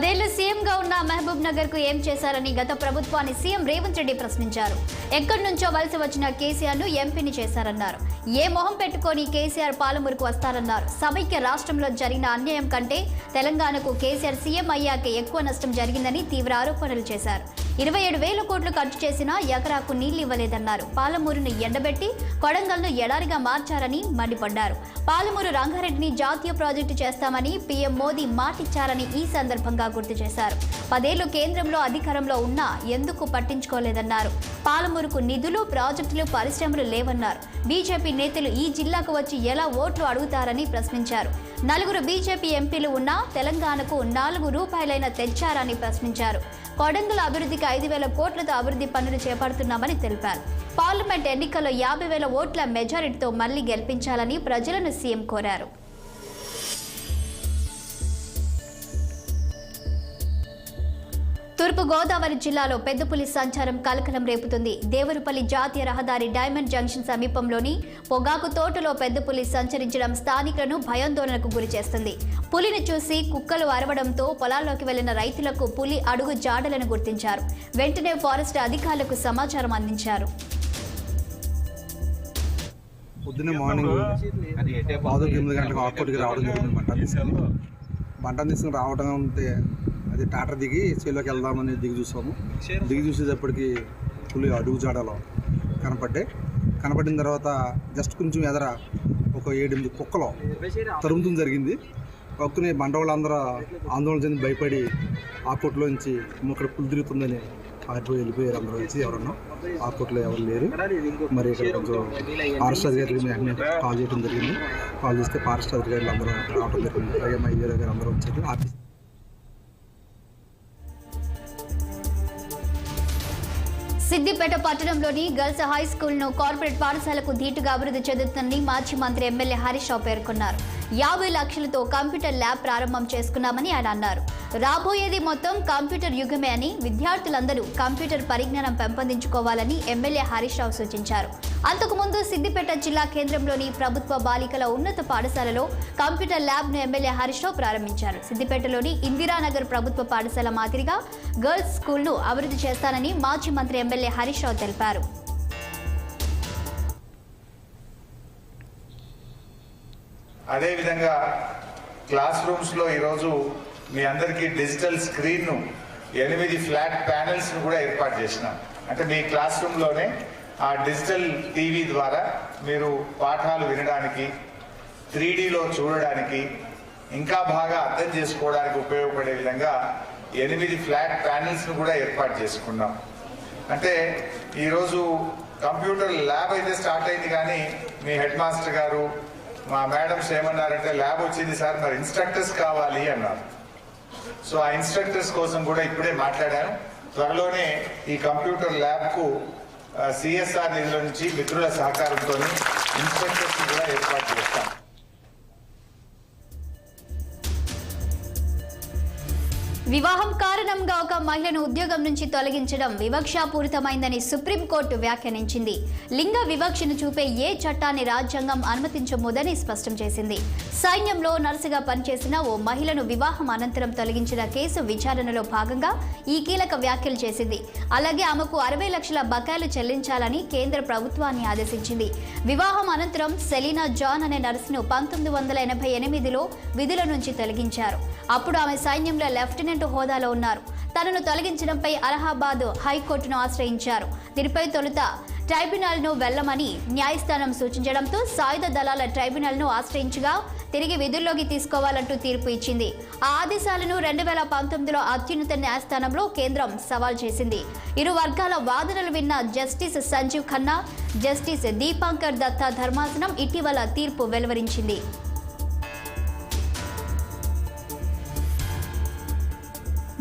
10 సీఎంగా ఉన్న మహబూబ్ నగర్ కు ఏం చేశారని గత ప్రభుత్వాన్ని సీఎం రేవంత్ రెడ్డి ప్రశ్నించారు. ఎక్కడి నుంచో వలస వచ్చిన కేసీఆర్ ను ఎంపీని చేశారన్నారు. ఏ మొహం పెట్టుకొని కేసీఆర్ పాలమూరుకు వస్తారన్నారు. సమైక్య రాష్ట్రంలో జరిగిన అన్యాయం కంటే తెలంగాణకు కేసీఆర్ సీఎం అయ్యాకే ఎక్కువ నష్టం జరిగిందని తీవ్ర ఆరోపణలు చేశారు. 27,000 కోట్లు ఖర్చు చేసినా ఎకరాకు నీళ్లు ఇవ్వలేదన్నారు. పాలమూరును ఎండబెట్టి కొడంగల్ను ఎడారిగా మార్చారని మండిపడ్డారు. పాలమూరు రంగారెడ్డిని జాతీయ ప్రాజెక్టు చేస్తామని పీఎం మోదీ మాటిచ్చారని ఈ సందర్భంగా గుర్తు చేశారు. 10 ఏళ్లు కేంద్రంలో అధికారంలో ఉన్నా ఎందుకు పట్టించుకోలేదన్నారు. పాలమూరుకు నిధులు, ప్రాజెక్టులు, పరిశ్రమలు లేవన్నారు. బీజేపీ నేతలు ఈ జిల్లాకు వచ్చి ఎలా ఓట్లు అడుగుతారని ప్రశ్నించారు. 4 బీజేపీ ఎంపీలు ఉన్నా తెలంగాణకు 4 రూపాయలైనా తెచ్చారని ప్రశ్నించారు. కొడంగల్ అభివృద్ధికి 5,000 కోట్లతో అభివృద్ధి పనులు చేపడుతున్నామని తెలిపారు. పార్లమెంట్ ఎన్నికల్లో 50,000 ఓట్ల మెజారిటీతో మళ్లీ గెలిపించాలని ప్రజలను సీఎం కోరారు. తూర్పు గోదావరి జిల్లాలో పెద్ద పులి సంచారం కలకలం రేపుతుంది. దేవరుపల్లి జాతీయ రహదారి డైమండ్ జంక్షన్ సమీపంలోని పొగాకు తోటలో పెద్ద పులి సంచరించడం స్థానికులను భయాందోళనకు గురి చేస్తుంది. పులిని చూసి కుక్కలు అరవడంతో పొలాల్లోకి వెళ్లిన రైతులకు పులి అడుగు జాడలను గుర్తించారు. వెంటనే ఫారెస్ట్ అధికారులకు సమాచారం అందించారు. పొద్దున్నే మార్నింగ్ 8 గంటలకు ఆకుకోటికి రావడం జరిగింది. పంట తీసుకుని రావడం అంటే అది టాటర్ దిగి చేలోకి వెళ్దామని దిగి చూసేటప్పటికి పులి అడుగు జాడలో కనపడిన తర్వాత జస్ట్ కొంచెం ఎదర ఒక 7-8 కుక్కలు తరుముతం జరిగింది. ఒక్కని బండ వాళ్ళందరూ ఆందోళన చెంది భయపడి ఆకుకోటలోంచి ఇక్కడ పులి తిరుగుతుందని ఆగిపోయి వెళ్ళిపోయారు. అందరూ వచ్చి ఎవరన్నా ఆకుకోటలో ఎవరు లేరు. మరి ఇక్కడ కొంచెం ఫారెస్ట్ అధికారులు వెంటనే కాల్ చేయడం జరిగింది. కాల్ చేస్తే ఫారెస్ట్ అధికారులు అందరూ రావడం జరిగింది. ఐఎంఐ గారు అందరూ వచ్చారు. ఆఫీస్ సిద్దిపేట పట్టణంలోని గర్ల్స్ హై స్కూల్ను కార్పొరేట్ పాఠశాలకు ధీటుగా అభివృద్ధి చెందుతుందని మాజీ మంత్రి ఎమ్మెల్యే హరీష్ రావు పేర్కొన్నారు. 50 లక్షలతో కంప్యూటర్ ల్యాబ్ ప్రారంభం చేసుకున్నామని ఆయన అన్నారు. రాబోయేది మొత్తం కంప్యూటర్ యుగమే అని విద్యార్థులందరూ కంప్యూటర్ పరిజ్ఞానం పెంపొందించుకోవాలని ఎమ్మెల్యే హరీష్ రావు సూచించారు. అంతకుముందు సిద్దిపేట జిల్లా కేంద్రంలోని ప్రభుత్వ బాలికల ఉన్నత పాఠశాలలో కంప్యూటర్ ల్యాబ్ను ఎమ్మెల్యే హరీష్ రావు ప్రారంభించారు. సిద్దిపేటలోని ఇందిరానగర్ ప్రభుత్వ పాఠశాల మాదిరిగా గర్ల్స్ స్కూల్ను అభివృద్ధి చేస్తానని మాజీ మంత్రి ఎమ్మెల్యే హరీష్ రావు తెలిపారు. అదేవిధంగా క్లాస్ రూమ్స్లో ఈరోజు మీ అందరికీ డిజిటల్ స్క్రీన్ను 8 ఫ్లాట్ ప్యానెల్స్ను కూడా ఏర్పాటు చేసినాం. అంటే మీ క్లాస్ రూమ్లోనే ఆ డిజిటల్ టీవీ ద్వారా మీరు పాఠాలు వినడానికి, 3Dలో చూడడానికి, ఇంకా బాగా అర్థం చేసుకోవడానికి ఉపయోగపడే విధంగా 8 ఫ్లాట్ ప్యానెల్స్ను కూడా ఏర్పాటు చేసుకున్నాం. అంటే ఈరోజు కంప్యూటర్ ల్యాబ్ అయితే స్టార్ట్ అయింది, కానీ మీ హెడ్ మాస్టర్ గారు, మా మేడమ్స్ ఏమన్నారంటే ల్యాబ్ వచ్చింది సార్, మరి ఇన్స్ట్రక్టర్స్ కావాలి అన్నారు. సో ఆ ఇన్స్ట్రక్టర్స్ కోసం కూడా ఇప్పుడే మాట్లాడాను. త్వరలోనే ఈ కంప్యూటర్ ల్యాబ్కు సిఎస్ఆర్ నిధుల నుంచి మిత్రుల సహకారంతో ఇన్స్ట్రక్టర్స్ కూడా ఏర్పాటు చేస్తాం. వివాహం కారణంగా ఒక మహిళను ఉద్యోగం నుంచి తొలగించడం వివక్షాపూరితమైందని సుప్రీంకోర్టు వ్యాఖ్యానించింది. లింగ వివక్షను చూపే ఏ చట్టాన్ని రాజ్యాంగం అనుమతించబోదని స్పష్టం చేసింది. సైన్యంలో నర్సుగా పనిచేసిన ఓ మహిళను వివాహం అనంతరం తొలగించిన కేసు విచారణలో భాగంగా ఈ కీలక వ్యాఖ్యలు చేసింది. అలాగే ఆమెకు 60 లక్షల బకాయిలు చెల్లించాలని కేంద్ర ప్రభుత్వాన్ని ఆదేశించింది. వివాహం అనంతరం సెలీనా జాన్ అనే నర్సును 1988లో విధుల నుంచి తొలగించారు. అప్పుడు ఆమె సైన్యంలో లెఫ్టినెంట్ హోదాలో ఉన్నారు. తనను తొలగించడంపై అలహాబాద్ హైకోర్టును ఆశ్రయించారు. దీనిపై తొలుత ట్రైబ్యునల్ను వెళ్లమని న్యాయస్థానం సూచించడంతో సాయుధ దళాల ట్రైబ్యునల్ను ఆశ్రయించగా తిరిగి విధుల్లోకి తీసుకోవాలంటూ తీర్పు ఇచ్చింది. ఆ ఆదేశాలను 2019లో అత్యున్నత న్యాయస్థానంలో కేంద్రం సవాల్ చేసింది. ఇరు వర్గాల వాదనలు విన్న జస్టిస్ సంజీవ్ ఖన్నా, జస్టిస్ దీపాంకర్ దత్తా ధర్మాసనం ఇటీవల తీర్పు వెలువరించింది.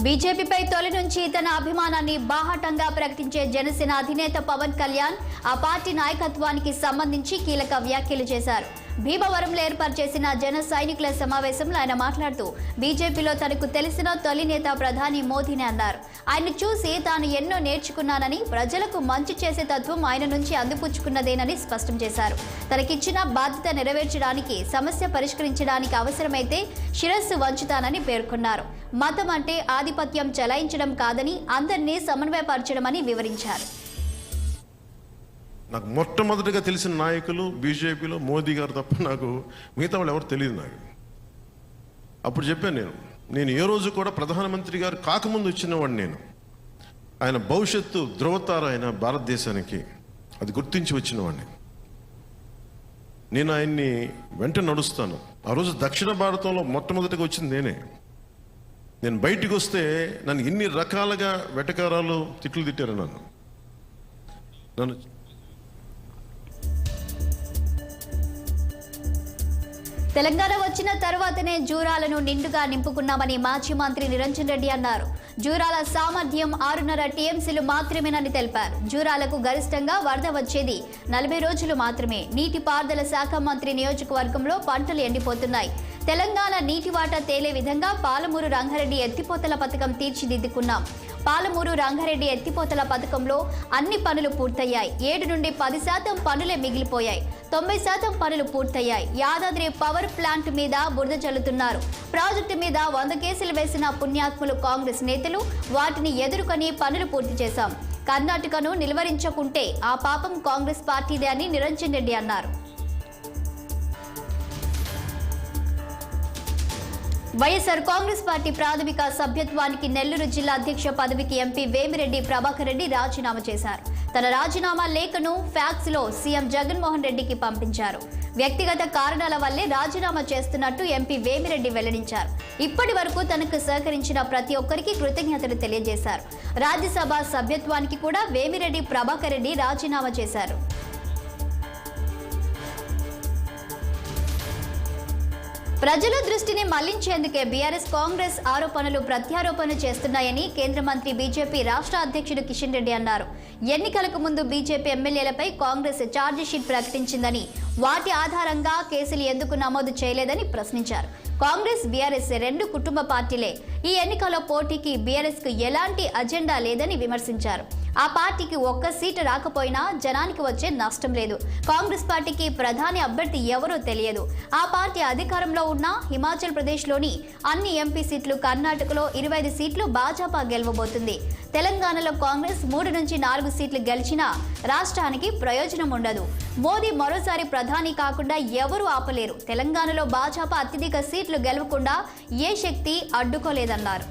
బీజేపీపై తొలి నుంచి తన అభిమానాన్ని బాహాటంగా ప్రకటించే జనసేన అధినేత పవన్ కళ్యాణ్ ఆ పార్టీ నాయకత్వానికి సంబంధించి కీలక వ్యాఖ్యలు చేశారు. భీమవరంలో ఏర్పాటు చేసిన జన సైనికుల సమావేశంలో ఆయన మాట్లాడుతూ బీజేపీలో తనకు తెలిసిన తొలి నేత ప్రధాని మోదీని అన్నారు. ఆయన చూసి తాను ఎన్నో నేర్చుకున్నానని, ప్రజలకు మంచి చేసే తత్వం ఆయన నుంచి అందిపుచ్చుకున్నదేనని స్పష్టం చేశారు. తనకిచ్చిన బాధ్యత నెరవేర్చడానికి, సమస్య పరిష్కరించడానికి అవసరమైతే శిరస్సు వంచుతానని పేర్కొన్నారు. మతం అంటే ఆధిపత్యం చెలాయించడం కాదని, అందరినీ సమన్వయపరచడమని వివరించారు. నాకు మొట్టమొదటిగా తెలిసిన నాయకులు బీజేపీలో మోదీ గారు తప్ప నాకు మిగతా వాళ్ళు ఎవరు తెలియదు. నాకు అప్పుడు చెప్పాను, నేను ఏ రోజు కూడా ప్రధానమంత్రి గారు కాకముందు వచ్చినవాడిని. ఆయన భవిష్యత్తు ధృవతార ఆయన భారతదేశానికి, అది గుర్తించి వచ్చినవాడిని. నేను ఆయన్ని వెంట నడుస్తాను. ఆ రోజు దక్షిణ భారతంలో మొట్టమొదటిగా వచ్చింది నేనే. నేను బయటికి వస్తే నన్ను ఎన్ని రకాలుగా వెటకారాలు తిట్లు తిట్టారు. నన్ను తెలంగాణ వచ్చిన తర్వాతనే జూరాలను నిండుగా నింపుకున్నామని మాజీ మంత్రి నిరంజన్ రెడ్డి అన్నారు. జూరాల సామర్థ్యం 6.5 టీఎంసీలు మాత్రమేనని తెలిపారు. జూరాలకు గరిష్టంగా వరద వచ్చేది 40 రోజులు మాత్రమే. నీటిపారుదల శాఖ మంత్రి నియోజకవర్గంలో పంటలు ఎండిపోతున్నాయి. తెలంగాణ నీటి వాటా తేలే విధంగా పాలమూరు రంగారెడ్డి ఎత్తిపోతల పథకం తీర్చిదిద్దుకున్నాం. పాలమూరు రంగారెడ్డి ఎత్తిపోతల పథకంలో అన్ని పనులు పూర్తయ్యాయి. 7 నుండి 10% పనులే మిగిలిపోయాయి. 90% పనులు పూర్తయ్యాయి. యాదాద్రి పవర్ ప్లాంట్ మీద బురద చల్లుతున్నారు. ప్రాజెక్టు మీద 100 కేసులు వేసిన పుణ్యాత్ములు కాంగ్రెస్ నేతలు. వాటిని ఎదుర్కొని పనులు పూర్తి చేశాం. కర్ణాటకను నిలువరించకుంటే ఆ పాపం కాంగ్రెస్ పార్టీదే అని నిరంజన్ రెడ్డి అన్నారు. వైఎస్ఆర్ కాంగ్రెస్ పార్టీ ప్రాథమిక సభ్యత్వానికి నెల్లూరు జిల్లా అధ్యక్ష పదవికి ఎంపీ వేమిరెడ్డి ప్రభాకర్ రెడ్డి రాజీనామా చేశారు. తన రాజీనామా లేఖను ఫ్యాక్స్ లో సీఎం జగన్మోహన్ రెడ్డికి పంపించారు. వ్యక్తిగత కారణాల వల్లే రాజీనామా చేస్తున్నట్టు ఎంపీ వేమిరెడ్డి వెల్లడించారు. ఇప్పటి వరకు తనకు సహకరించిన ప్రతి ఒక్కరికి కృతజ్ఞతలు తెలియజేశారు. రాజ్యసభ సభ్యత్వానికి కూడా వేమిరెడ్డి ప్రభాకర్ రెడ్డి రాజీనామా చేశారు. ప్రజల దృష్టిని మళ్లించేందుకే బీఆర్ఎస్ కాంగ్రెస్ ఆరోపణలు ప్రత్యారోపణలు చేస్తున్నాయని కేంద్ర మంత్రి బీజేపీ రాష్ట్ర అధ్యక్షుడు కిషన్ రెడ్డి అన్నారు. ఎన్నికలకు ముందు బీజేపీ ఎమ్మెల్యేలపై కాంగ్రెస్ ఛార్జిషీట్ ప్రకటించిందని, వాటి ఆధారంగా కేసులు ఎందుకు నమోదు చేయలేదని ప్రశ్నించారు. కాంగ్రెస్ బీఆర్ఎస్ 2 కుటుంబ పార్టీలే. ఈ ఎన్నికల్లో పోటీకి బీఆర్ఎస్ కు ఎలాంటి అజెండా లేదని విమర్శించారు. ఆ పార్టీకి 1 సీటు రాకపోయినా జనానికి వచ్చే నష్టం లేదు. కాంగ్రెస్ పార్టీకి ప్రధాని అభ్యర్థి ఎవరో తెలియదు. ఆ పార్టీ అధికారంలో ఉన్న హిమాచల్ ప్రదేశ్లోని అన్ని ఎంపీ సీట్లు, కర్ణాటకలో 25 సీట్లు భాజపా గెలవబోతుంది. తెలంగాణలో కాంగ్రెస్ 3 నుంచి 4 సీట్లు గెలిచినా రాష్ట్రానికి ప్రయోజనం ఉండదు. మోదీ మరోసారి ప్రధాని కాకుండా ఎవరూ ఆపలేరు. తెలంగాణలో భాజపా అత్యధిక సీట్లు గెలవకుండా ఏ శక్తి అడ్డుకోలేదన్నారు.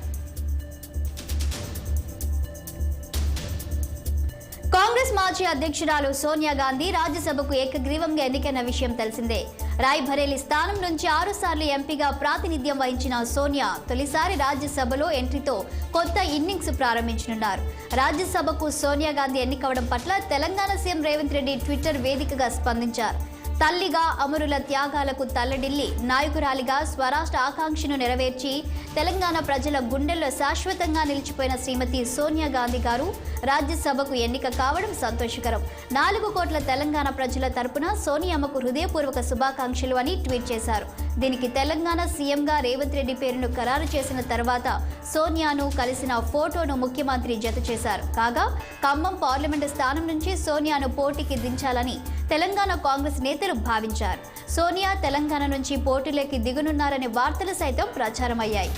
కాంగ్రెస్ మాజీ అధ్యక్షురాలు సోనియా గాంధీ రాజ్యసభకు ఏకగ్రీవంగా ఎన్నికైన విషయం తెలిసిందే. రాయ్బరేలీ స్థానం నుంచి 6 సార్లు ఎంపీగా ప్రాతినిధ్యం వహించిన సోనియా తొలిసారి రాజ్యసభలో ఎంట్రీతో కొత్త ఇన్నింగ్స్ ప్రారంభించనున్నారు. రాజ్యసభకు సోనియా గాంధీ ఎన్నికవడం పట్ల తెలంగాణ సీఎం రేవంత్ రెడ్డి ట్విట్టర్ వేదికగా స్పందించారు. తల్లిగా అమరుల త్యాగాలకు తల్లడిల్లి, నాయకురాలిగా స్వరాష్ట్ర ఆకాంక్షను నెరవేర్చి తెలంగాణ ప్రజల గుండెల్లో శాశ్వతంగా నిలిచిపోయిన శ్రీమతి సోనియా గాంధీ గారు రాజ్యసభకు ఎన్నిక కావడం సంతోషకరం. 4 కోట్ల తెలంగాణ ప్రజల తరపున సోనియామ్మకు హృదయపూర్వక శుభాకాంక్షలు అని ట్వీట్ చేశారు. దీనికి తెలంగాణ సీఎంగా రేవంత్ రెడ్డి పేరును ఖరారు చేసిన తర్వాత సోనియాను కలిసిన ఫోటోను ముఖ్యమంత్రి జత చేశారు. కాగా ఖమ్మం పార్లమెంటు స్థానం నుంచి సోనియాను పోటీకి దించాలని తెలంగాణ కాంగ్రెస్ నేతలు భావించారు. సోనియా తెలంగాణ నుంచి పోటీలోకి దిగనున్నారనే వార్తలు సైతం ప్రచారమయ్యాయి.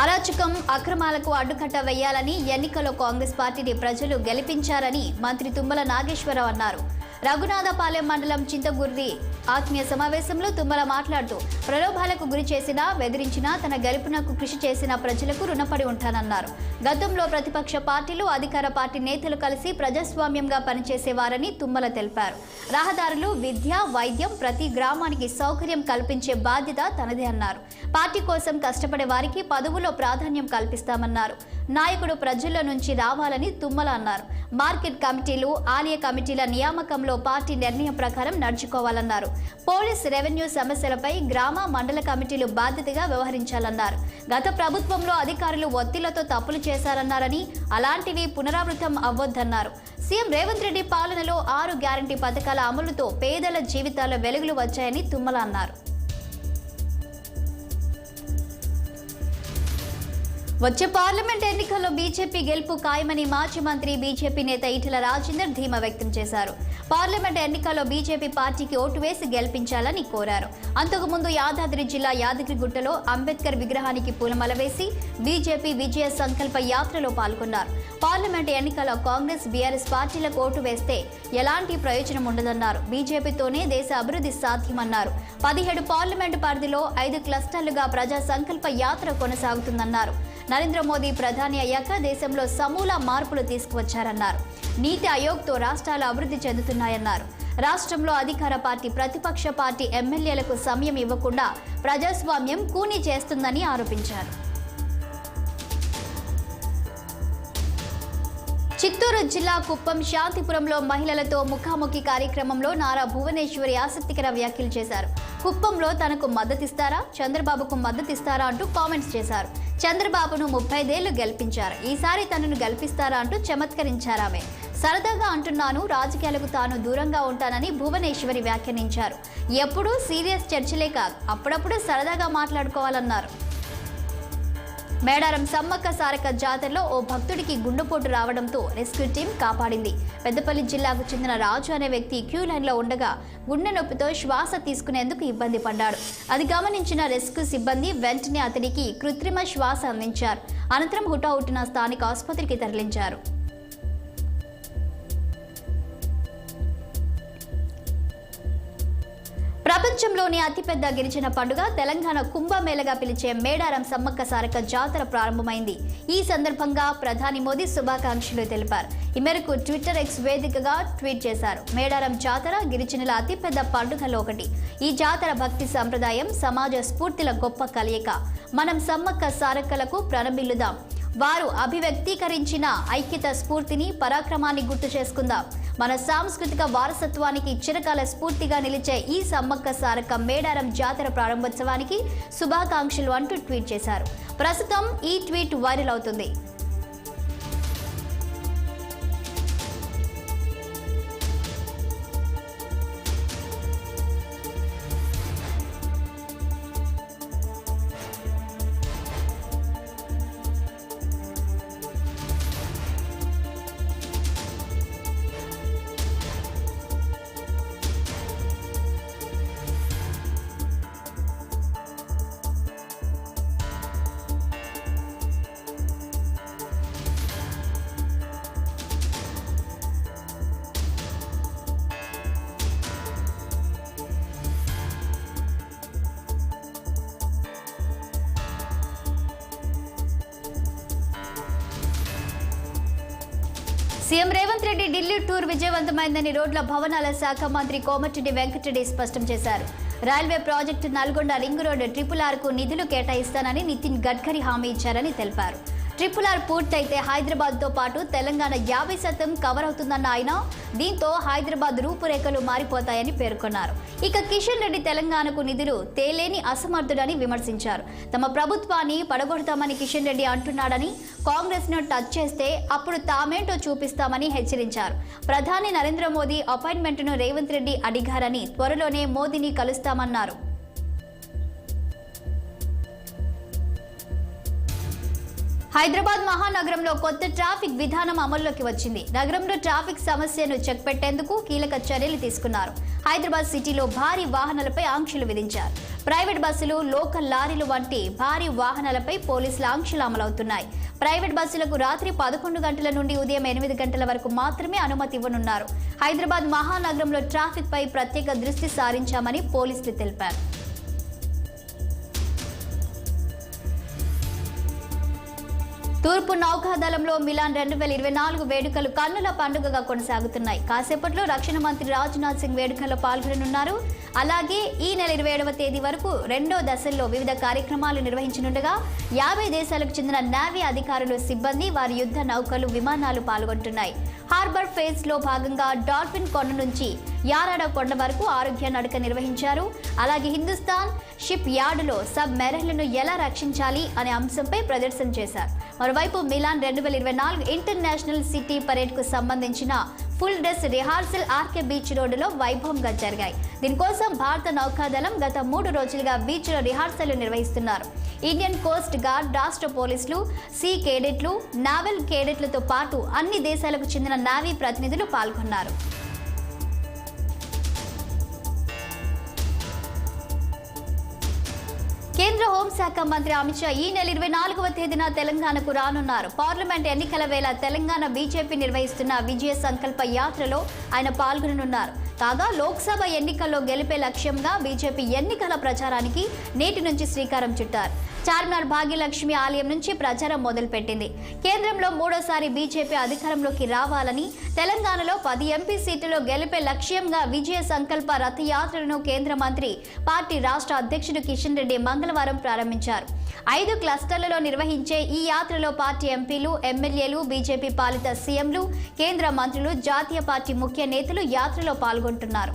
అరాచకం, అక్రమాలకు అడ్డుకట్ట వేయాలని ఎన్నికల్లో కాంగ్రెస్ పార్టీని ప్రజలు గెలిపించారని మంత్రి తుమ్మల నాగేశ్వరరావు అన్నారు. రఘునాథపాలెం మండలం చింతగుర్రి ఆత్మీయ సమావేశంలో తుమ్మల మాట్లాడుతూ ప్రలోభాలకు గురి చేసినా, బెదిరించినా తన గెలుపునకు కృషి చేసిన ప్రజలకు రుణపడి ఉంటానన్నారు. గతంలో ప్రతిపక్ష పార్టీలు, అధికార పార్టీ నేతలు కలిసి ప్రజాస్వామ్యంగా పనిచేసేవారని తుమ్మల తెలిపారు. రహదారులు, విద్య, వైద్యం, ప్రతి గ్రామానికి సౌకర్యం కల్పించే బాధ్యత తనదే అన్నారు. పార్టీ కోసం కష్టపడే వారికి పదవుల్లో ప్రాధాన్యం కల్పిస్తామన్నారు. నాయకుడు ప్రజల్లో నుంచి రావాలని తుమ్మల అన్నారు. మార్కెట్ కమిటీలు, ఆలయ కమిటీల నియామకంలో ఎన్నికల్లో పార్టీ నిర్ణయం ప్రకారం నడుచుకోవాలన్నారు. పోలీస్, రెవెన్యూ సమస్యలపై గ్రామ, మండల కమిటీలు బాధ్యతగా వ్యవహరించాలన్నారు. గత ప్రభుత్వంలో అధికారులు ఒత్తిళ్లతో తప్పులు చేశారన్నారని అలాంటివి పునరావృతం అవ్వొద్దన్నారు. సీఎం రేవంత్ రెడ్డి పాలనలో 6 గ్యారంటీ పథకాల అమలుతో పేదల జీవితాల్లో వెలుగులు వచ్చాయని తుమ్మల అన్నారు. వచ్చే పార్లమెంట్ ఎన్నికల్లో బీజేపీ గెలుపు ఖాయమని మాజీ మంత్రి, బీజేపీ నేత ఈటెల రాజేందర్ ధీమా వ్యక్తం చేశారు. పార్లమెంట్ ఎన్నికల్లో బీజేపీ పార్టీకి ఓటు వేసి గెలిపించాలని కోరారు. అంతకుముందు యాదాద్రి జిల్లా యాదగిరిగుట్టలో అంబేద్కర్ విగ్రహానికి పూలమాల వేసి బీజేపీ విజయ సంకల్ప యాత్రలో పాల్గొన్నారు. పార్లమెంట్ ఎన్నికల్లో కాంగ్రెస్, బీఆర్ఎస్ పార్టీలకు ఓటు వేస్తే ఎలాంటి ప్రయోజనం ఉండదన్నారు. బీజేపీతోనే దేశ అభివృద్ధి సాధ్యమన్నారు. 17 పార్లమెంటు పరిధిలో 5 క్లస్టర్లుగా ప్రజా సంకల్ప యాత్ర కొనసాగుతుందన్నారు. నరేంద్ర మోదీ ప్రధాని అయ్యాక దేశంలో సమూల మార్పులు తీసుకువచ్చారన్నారు. నీతి ఆయోగ్తో రాష్ట్రాలు అభివృద్ధి చెందుతున్నాయన్నారు. రాష్ట్రంలో అధికార పార్టీ, ప్రతిపక్ష పార్టీ ఎమ్మెల్యేలకు సమయం ఇవ్వకుండా ప్రజాస్వామ్యం కూనీ చేస్తుందని ఆరోపించారు. చిత్తూరు జిల్లా కుప్పం శాంతిపురంలో మహిళలతో ముఖాముఖి కార్యక్రమంలో నారా భువనేశ్వరి ఆసక్తికర వ్యాఖ్యలు చేశారు. కుప్పంలో తనకు మద్దతిస్తారా, చంద్రబాబుకు మద్దతిస్తారా అంటూ కామెంట్స్ చేశారు. చంద్రబాబును 35 ఏళ్లు గెలిపించారు, ఈసారి తనను గెలిపిస్తారా అంటూ చమత్కరించారామె. సరదాగా అంటున్నాను, రాజకీయాలకు తాను దూరంగా ఉంటానని భువనేశ్వరి వ్యాఖ్యానించారు. ఎప్పుడూ సీరియస్ చర్చలే కాదు, అప్పుడప్పుడు సరదాగా మాట్లాడుకోవాలన్నారు. మేడారం సమ్మక్క సారక్క జాతరలో ఓ భక్తుడికి గుండెపోటు రావడంతో రెస్క్యూ టీం కాపాడింది. పెద్దపల్లి జిల్లాకు చెందిన రాజు అనే వ్యక్తి క్యూ లైన్లో ఉండగా గుండె నొప్పితో శ్వాస తీసుకునేందుకు ఇబ్బంది పడ్డాడు. అది గమనించిన రెస్క్యూ సిబ్బంది వెంటనే అతడికి కృత్రిమ శ్వాస అందించారు. అనంతరం హుటాహుటిన స్థానిక ఆసుపత్రికి తరలించారు. ప్రపంచంలోని అతిపెద్ద గిరిజన పండుగ తెలంగాణ కుంభమేళగా పిలిచే మేడారం సమ్మక్క సారక్క జాతర ప్రారంభమైంది. ఈ సందర్భంగా ప్రధాని మోదీ శుభాకాంక్షలు తెలిపారు. ఈ మేరకు ట్విట్టర్ ఎక్స్ వేదికగా ట్వీట్ చేశారు. మేడారం జాతర గిరిజనుల అతిపెద్ద పండుగలో ఒకటి. ఈ జాతర భక్తి సంప్రదాయం, సమాజ స్ఫూర్తిల గొప్ప కలయిక. మనం సమ్మక్క సారక్కలకు ప్రణమిల్లుదాం. వారు అభివ్యక్తీకరించిన ఐక్యత స్ఫూర్తిని, పరాక్రమాన్ని గుర్తు చేసుకుందాం. మన సాంస్కృతిక వారసత్వానికి చిరకాల స్ఫూర్తిగా నిలిచే ఈ సమ్మక్క సారక్క మేడారం జాతర ప్రారంభోత్సవానికి శుభాకాంక్షలు అంటూ ట్వీట్ చేశారు. ప్రస్తుతం ఈ ట్వీట్ వైరల్ అవుతుంది. సీఎం రేవంత్ రెడ్డి ఢిల్లీ టూర్ విజయవంతమైందని రోడ్ల భవనాల శాఖ మంత్రి కోమటిరెడ్డి వెంకటరెడ్డి స్పష్టం చేశారు. Railway project Nalgonda ring road RRRకు నిధులు కేటాయిస్తానని నితిన్ గడ్కరీ హామీ ఇచ్చారని తెలిపారు. RRR పూర్తయితే హైదరాబాద్తో పాటు తెలంగాణ 50% కవర్ అవుతుందన్న ఆయన, దీంతో హైదరాబాద్ రూపురేఖలు మారిపోతాయని పేర్కొన్నారు. ఇక కిషన్ రెడ్డి తెలంగాణకు నిధులు తేలేని అసమర్థుడని విమర్శించారు. తమ ప్రభుత్వాన్ని పడగొడతామని కిషన్ రెడ్డి అంటున్నాడని, కాంగ్రెస్ను టచ్ చేస్తే అప్పుడు తామేంటో చూపిస్తామని హెచ్చరించారు. ప్రధాని నరేంద్ర మోదీ అపాయింట్మెంట్ను రేవంత్ రెడ్డి అడిగారని, త్వరలోనే మోదీని కలుస్తామన్నారు. హైదరాబాద్ మహానగరంలో కొత్త ట్రాఫిక్ విధానం అమల్లోకి వచ్చింది. నగరంలో ట్రాఫిక్ సమస్యను చెక్ పెట్టేందుకు కీలక చర్యలు తీసుకున్నారు. హైదరాబాద్ సిటీలో భారీ వాహనాలపై ఆంక్షలు విధించారు. ప్రైవేట్ బస్సులు, లోకల్ లారీలు వంటి భారీ వాహనాలపై పోలీసుల ఆంక్షలు అమలవుతున్నాయి. ప్రైవేట్ బస్సులకు రాత్రి 11 గంటల నుండి ఉదయం 8 గంటల వరకు మాత్రమే అనుమతి ఇవ్వనున్నారు. హైదరాబాద్ మహానగరంలో ట్రాఫిక్ పై ప్రత్యేక దృష్టి సారించామని పోలీసులు తెలిపారు. తూర్పు నౌకాదళంలో మిలాన్ 2024 వేడుకలు కన్నుల పండుగగా కొనసాగుతున్నాయి. కాసేపట్లో రక్షణ మంత్రి రాజ్నాథ్ సింగ్ వేడుకల్లో పాల్గొననున్నారు. అలాగే ఈ నెల 27వ తేదీ వరకు రెండో దశల్లో వివిధ కార్యక్రమాలు నిర్వహించనుండగా 50 దేశాలకు చెందిన నేవీ అధికారులు, సిబ్బంది, వారి యుద్ధ నౌకలు, విమానాలు పాల్గొంటున్నాయి. హార్బర్ ఫేజ్ లో భాగంగా డాల్ఫిన్ కొండ నుంచి యారాడ కొండ వరకు ఆరోగ్య నడక నిర్వహించారు. అలాగే హిందుస్థాన్ షిప్ యార్డులో సబ్ మెరైన్లను ఎలా రక్షించాలి అనే అంశంపై ప్రదర్శన చేశారు. మరోవైపు మిలాన్ 2024 ఇంటర్నేషనల్ సిటీ పరేడ్ కు సంబంధించిన full dress rehearsal RK beach రోడ్డులో వైభవంగా జరిగాయి. దీనికోసం భారత నౌకాదళం గత 3 రోజులుగా బీచ్లో రిహార్సల్ నిర్వహిస్తున్నారు. ఇండియన్ కోస్ట్ గార్డ్, రాష్ట్ర పోలీసులు, సీ కేడెట్లు, నావల్ కేడెట్లతో పాటు అన్ని దేశాలకు చెందిన నేవీ ప్రతినిధులు పాల్గొన్నారు. కేంద్ర హోంశాఖ మంత్రి అమిత్ షా ఈ నెల 24వ తేదీన తెలంగాణకు రానున్నారు. పార్లమెంట్ ఎన్నికల వేళ తెలంగాణ బీజేపీ నిర్వహిస్తున్న విజయ సంకల్ప యాత్రలో ఆయన పాల్గొననున్నారు. కాగా లోక్సభ ఎన్నికల్లో గెలిపే లక్ష్యంగా బీజేపీ ఎన్నికల ప్రచారానికి నేటి నుంచి శ్రీకారం చుట్టారు. చార్మినార్ భాగ్యలక్ష్మి ఆలయం నుంచి ప్రచారం మొదలుపెట్టింది. కేంద్రంలో మూడోసారి బీజేపీ అధికారంలోకి రావాలని, తెలంగాణలో 10 ఎంపీ సీట్లలో గెలిపే లక్ష్యంగా విజయ సంకల్ప రథయాత్రను కేంద్ర మంత్రి, పార్టీ రాష్ట్ర అధ్యక్షుడు కిషన్ రెడ్డి మంగళవారం ప్రారంభించారు. 5 క్లస్టర్లలో నిర్వహించే ఈ యాత్రలో పార్టీ ఎంపీలు, ఎమ్మెల్యేలు, బీజేపీ పాలిత సీఎంలు, కేంద్ర మంత్రులు, జాతీయ పార్టీ ముఖ్య నేతలు యాత్రలో పాల్గొంటున్నారు.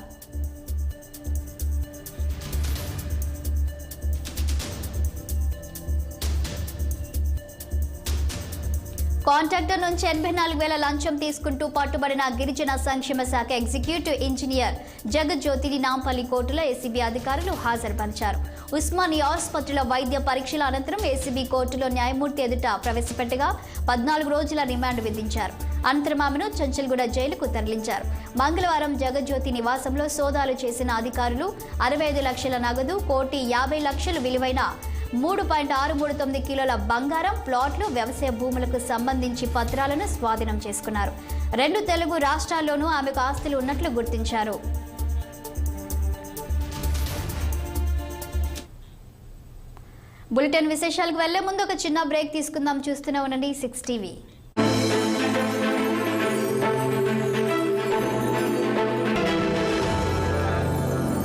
కాంట్రాక్టర్ నుంచి 84,000 లంచం తీసుకుంటూ పట్టుబడిన గిరిజన సంక్షేమ శాఖ ఎగ్జిక్యూటివ్ ఇంజనీర్ జగజ్యోతిని నాంపల్లి కోర్టులో ఏసీబీ అధికారులు హాజరుపరిచారు. ఉస్మానియా ఆసుపత్రిలో వైద్య పరీక్షల అనంతరం ఏసీబీ కోర్టులో న్యాయమూర్తి ఎదుట ప్రవేశపెట్టగా 14 రోజుల రిమాండ్ విధించారు. అనంతరం ఆమెను చంచల్గూడ జైలుకు తరలించారు. మంగళవారం జగజ్యోతి నివాసంలో సోదాలు చేసిన అధికారులు 65 లక్షల నగదు, 1,50,00,000 విలువైన 3.639 కిలోల బంగారం, ప్లాట్లు, వ్యవసాయ భూములకు సంబంధించి పత్రాలను స్వాధీనం చేసుకున్నారు. 2 తెలుగు రాష్ట్రాల్లోనూ ఆమెకు ఆస్తులు ఉన్నట్లు గుర్తించారు. బులెటిన్ విశేషాలకు వెళ్లే ముందు ఒక చిన్న బ్రేక్ తీసుకుందాం. చూస్తూనే ఉండండి 6 టీవీ.